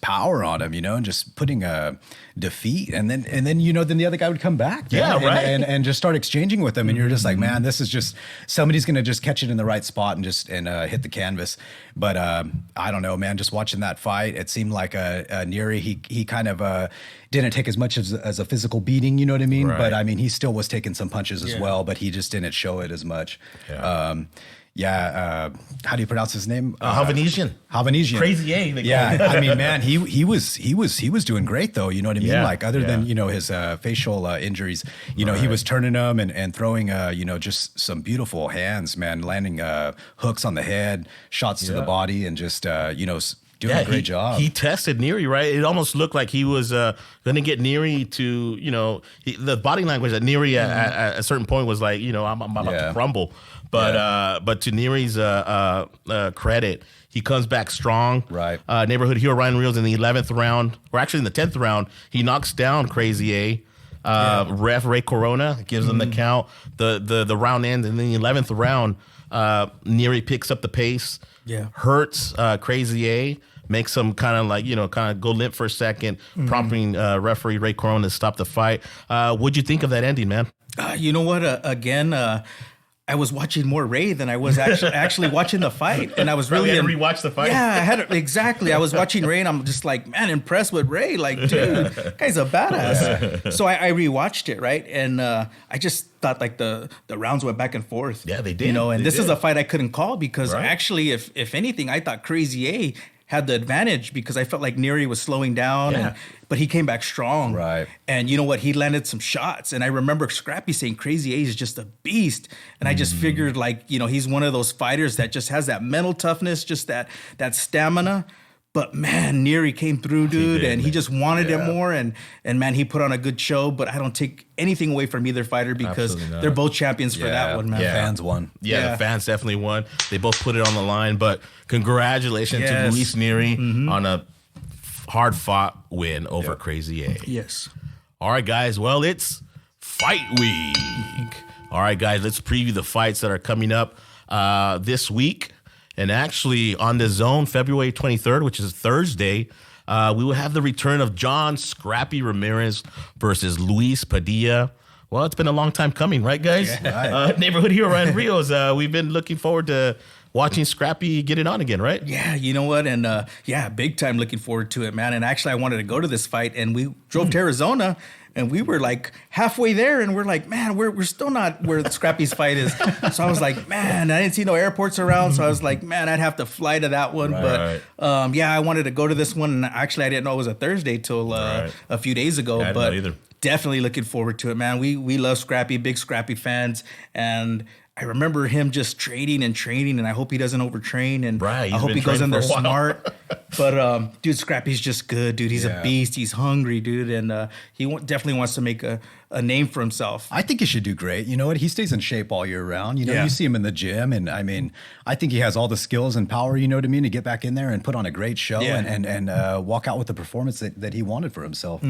power on him, and just putting a defeat, and then then the other guy would come back, and just start exchanging with him, and you're just like, man, this is just somebody's gonna just catch it in the right spot and just hit the canvas. But I don't know, man. Just watching that fight, it seemed like Nery, he kind of didn't take as much as a physical beating, you know what I mean? Right. But I mean, he still was taking some punches as well, but he just didn't show it as much. Yeah. How do you pronounce his name? Hovhannisyan. Hovhannisyan. Crazy A. Yeah, I mean, man, he was doing great though. You know what I mean? Yeah, Like other than his facial injuries, he was turning them and throwing just some beautiful hands, man, landing hooks on the head, shots to the body, and just doing a great job. He tested Nery, right? It almost looked like he was going to get Nery to, the body language that Nery at a certain point was like, I'm about to crumble. But to Nery's credit, he comes back strong. Right. Neighborhood hero Ramirez in the 11th round, or actually in the 10th round, he knocks down Crazy A. Ref Ray Corona gives him the count. The round ends, and in the 11th round, Nery picks up the pace. Yeah. Hurts Crazy A. Makes him kind of go limp for a second, prompting referee Ray Corona to stop the fight. What'd you think of that ending, man? You know what? Again, I was watching more Ray than I was actually watching the fight, and I was really rewatch the fight. Yeah, I had exactly. I was watching Ray, and I'm just like, man, impressed with Ray. Like, dude, guy's a badass. So I rewatched it, right, and I just thought like the rounds went back and forth. Yeah, they did. And this is a fight I couldn't call because actually, if anything, I thought Crazy A had the advantage because I felt like Nery was slowing down, but he came back strong. Right. And you know what? He landed some shots. And I remember Scrappy saying Crazy A is just a beast. And I just figured like, he's one of those fighters that just has that mental toughness, just that stamina. But man, Nery came through, dude, and he just wanted it more. And man, he put on a good show. But I don't take anything away from either fighter because they're both champions for that one, man. Yeah. Fans won. Yeah, the fans definitely won. They both put it on the line. But congratulations to Luis Nery on a hard-fought win over Crazy A. Yes. All right, guys. Well, it's fight week. All right, guys. Let's preview the fights that are coming up this week. And actually, on DAZN, February 23rd, which is Thursday, we will have the return of John Scrappy Ramirez versus Luis Padilla. Well, it's been a long time coming, right, guys? Yeah, right. Neighborhood hero Ramirez. We've been looking forward to watching Scrappy get it on again, right? Yeah, you know what? And big time looking forward to it, man. And actually, I wanted to go to this fight, and we drove to Arizona. And we were like halfway there, and we're like, man, we're still not where Scrappy's fight is. So I was like, man, I didn't see no airports around. So I was like, man, I'd have to fly to that one. Right. But I wanted to go to this one. And actually, I didn't know it was a Thursday till a few days ago. I didn't know either. Definitely looking forward to it, man. We love Scrappy, big Scrappy fans. And I remember him just training, and I hope he doesn't overtrain, and I hope he goes in there smart. But dude, Scrappy's just good, dude. He's a beast. He's hungry, dude, and he definitely wants to make a name for himself. I think he should do great. You know what? He stays in shape all year round. You see him in the gym, and I mean, I think he has all the skills and power, you know what I mean, to get back in there and put on a great show and walk out with the performance that he wanted for himself.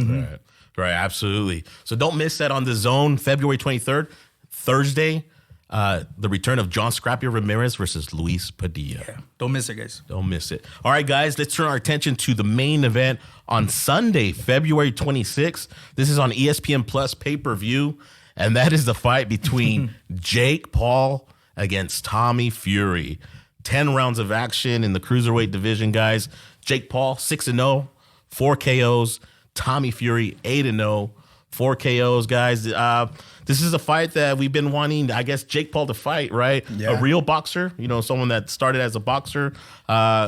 Right, absolutely. So don't miss that on DAZN, February 23rd, Thursday. The return of John Scrappy Ramirez versus Luis Padilla. Yeah, don't miss it, guys. Don't miss it. All right, guys, let's turn our attention to the main event on Sunday, February 26th. This is on ESPN Plus pay-per-view, and that is the fight between Jake Paul against Tommy Fury. 10 rounds of action in the cruiserweight division, guys. Jake Paul, 6-0, 4 KOs. Tommy Fury, 8-0, 4 KOs, guys. This is a fight that we've been wanting, I guess, Jake Paul to fight, right? Yeah. A real boxer, someone that started as a boxer,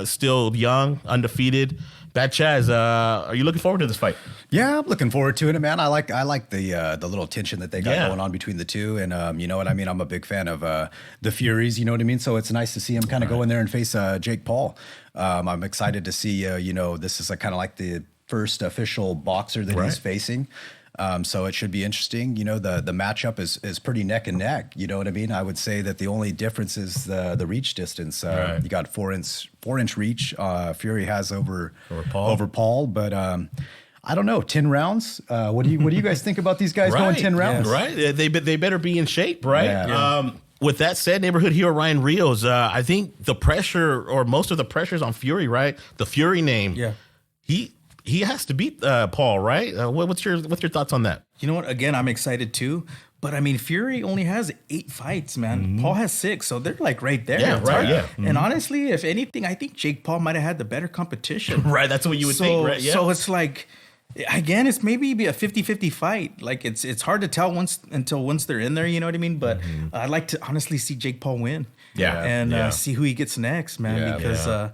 still young, undefeated. Bad Chaz, are you looking forward to this fight? Yeah, I'm looking forward to it, man. I like the little tension that they got going on between the two, and you know what I mean. I'm a big fan of the Furies, you know what I mean. So it's nice to see him kind of go in there and face Jake Paul. I'm excited to see, this is kind of like the first official boxer that he's facing. So it should be interesting. The matchup is pretty neck and neck. You know what I mean? I would say that the only difference is the reach distance. You got 4 inch reach. Fury has over Paul. But I don't know, 10 rounds. What do you guys think about these guys going 10 rounds? Right. They better be in shape, right? Yeah. With that said, neighborhood hero Ryan Rios, I think the pressure or most of the pressure is on Fury, right? The Fury name. Yeah. He has to beat Paul, right? What's your thoughts on that? You know what? Again, I'm excited too. But I mean, Fury only has 8 fights, man. Paul has 6, so they're like right there. Yeah, It's right, hard. yeah. And honestly, if anything, I think Jake Paul might have had the better competition. Right, that's what you would think, right? Yeah. So it's like, again, it's maybe a 50-50 fight. Like it's hard to tell once they're in there, you know what I mean? But I'd like to honestly see Jake Paul win. Yeah. And see who he gets next, man. Yeah, because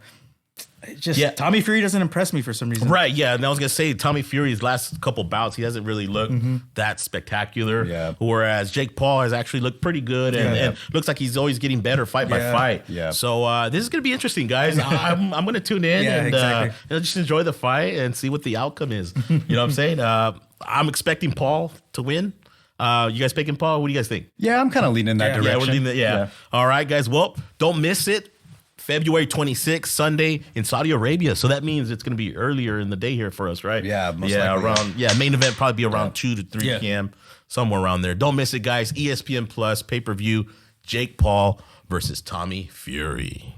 Tommy Fury doesn't impress me for some reason. Right, yeah. And I was going to say, Tommy Fury's last couple bouts, he hasn't really looked that spectacular. Yeah. Whereas Jake Paul has actually looked pretty good and looks like he's always getting better fight by fight. Yeah. So this is going to be interesting, guys. I'm going to tune in and just enjoy the fight and see what the outcome is. You know what I'm saying? I'm expecting Paul to win. You guys picking Paul? What do you guys think? Yeah, I'm kind of leaning in that direction. Yeah, we're leaning yeah. All right, guys. Well, don't miss it. February 26th, Sunday in Saudi Arabia. So that means it's going to be earlier in the day here for us, right? Yeah, most likely, main event probably be around 2 to 3 p.m., somewhere around there. Don't miss it, guys. ESPN Plus, pay-per-view, Jake Paul versus Tommy Fury.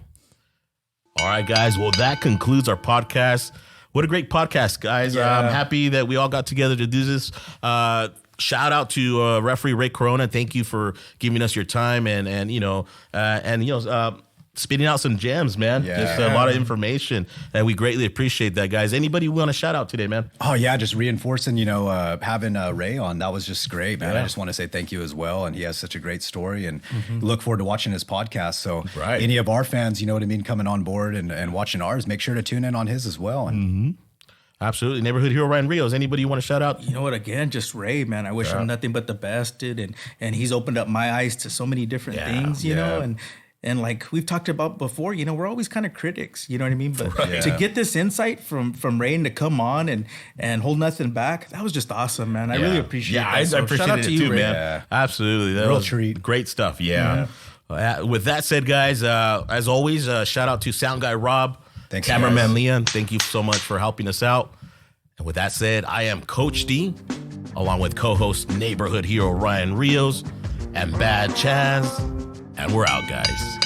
All right, guys. Well, that concludes our podcast. What a great podcast, guys. Yeah. I'm happy that we all got together to do this. Shout out to referee Ray Corona. Thank you for giving us your time and spitting out some gems, man. Yeah. Just a lot of information, and we greatly appreciate that, guys. Anybody want to shout out today, man? Oh yeah, just reinforcing, having Ray on. That was just great, man. Yeah. I just want to say thank you as well. And he has such a great story, and look forward to watching his podcast. So any of our fans, you know what I mean, coming on board and watching ours, make sure to tune in on his as well. And Absolutely. Neighborhood hero Ryan Rios. Anybody you want to shout out? You know what? Again, just Ray, man. I wish him nothing but the best, dude. And he's opened up my eyes to so many different things, you know, and like we've talked about before, you know, we're always kind of critics, you know what I mean? But to get this insight from Ray and to come on and hold nothing back, that was just awesome, man. I really appreciate that. I So appreciate shout out it to too, you, Ray. man. Yeah. Absolutely. That Real was treat. Great stuff. Yeah. With that said, guys, as always, shout out to sound guy Rob, Thanks, cameraman guys. Leon. Thank you so much for helping us out. And with that said, I am Coach D, along with co-host neighborhood hero Ryan Rios and Bad Chaz, and we're out, guys.